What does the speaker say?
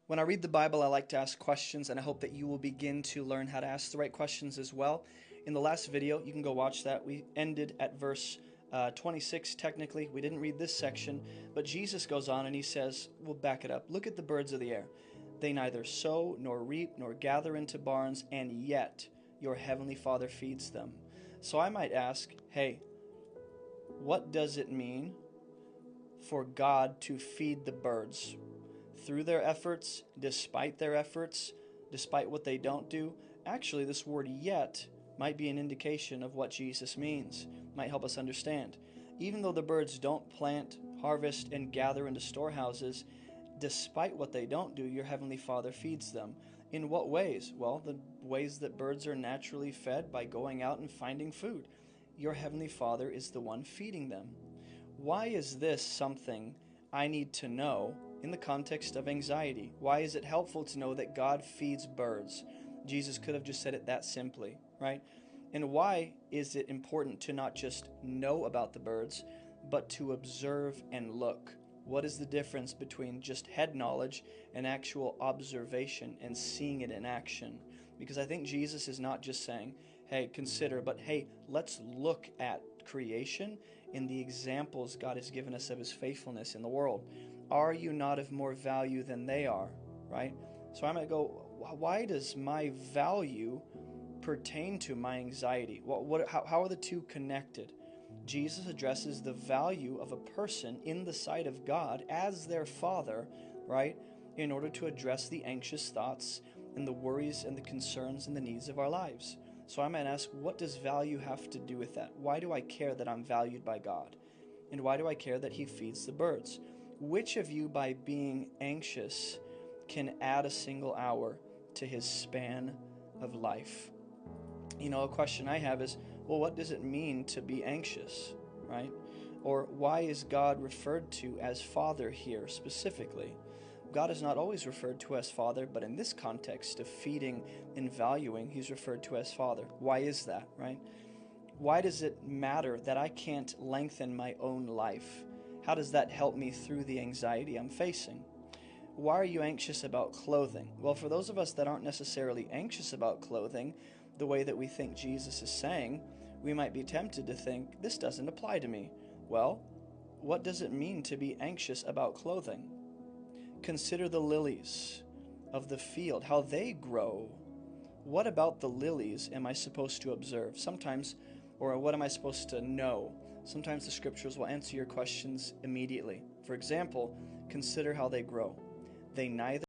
When I read the Bible, I like to ask questions, and I hope that you will begin to learn how to ask the right questions as well. In the last video, you can go watch that. We ended at verse 26, technically. We didn't read this section, but Jesus goes on and he says, we'll back it up. Look at the birds of the air. They neither sow, nor reap, nor gather into barns, and yet your heavenly Father feeds them. So I might ask, hey, what does it mean for God to feed the birds? Through their efforts, despite their efforts, despite what they don't do? Actually, this word yet might be an indication of what Jesus means, might help us understand. Even though the birds don't plant, harvest, and gather into storehouses, despite what they don't do, your Heavenly Father feeds them. In what ways? Well, the ways that birds are naturally fed, by going out and finding food. Your Heavenly Father is the one feeding them. Why is this something I need to know in the context of anxiety? Why is it helpful to know that God feeds birds? Jesus could have just said it that simply, right? And why is it important to not just know about the birds, but to observe and look? What is the difference between just head knowledge and actual observation and seeing it in action? Because I think Jesus is not just saying, hey, consider, but hey, let's look at creation in the examples God has given us of his faithfulness in the world. Are you not of more value than they are, right? So I might go, why does my value pertain to my anxiety? How are the two connected? Jesus addresses the value of a person in the sight of God as their Father, right, in order to address the anxious thoughts and the worries and the concerns and the needs of our lives. So I might ask, what does value have to do with that? Why do I care that I'm valued by God? And why do I care that he feeds the birds? Which of you, by being anxious, can add a single hour to his span of life? You know, a question I have is, well, what does it mean to be anxious, right? Or why is God referred to as Father here specifically? God is not always referred to as Father, but in this context of feeding and valuing, he's referred to as Father. Why is that, right? Why does it matter that I can't lengthen my own life? How does that help me through the anxiety I'm facing? Why are you anxious about clothing? Well, for those of us that aren't necessarily anxious about clothing, the way that we think Jesus is saying, we might be tempted to think, this doesn't apply to me. Well, what does it mean to be anxious about clothing? Consider the lilies of the field, how they grow. What about the lilies am I supposed to observe? Sometimes, or what am I supposed to know? Sometimes the scriptures will answer your questions immediately. For example, consider how they grow. They neither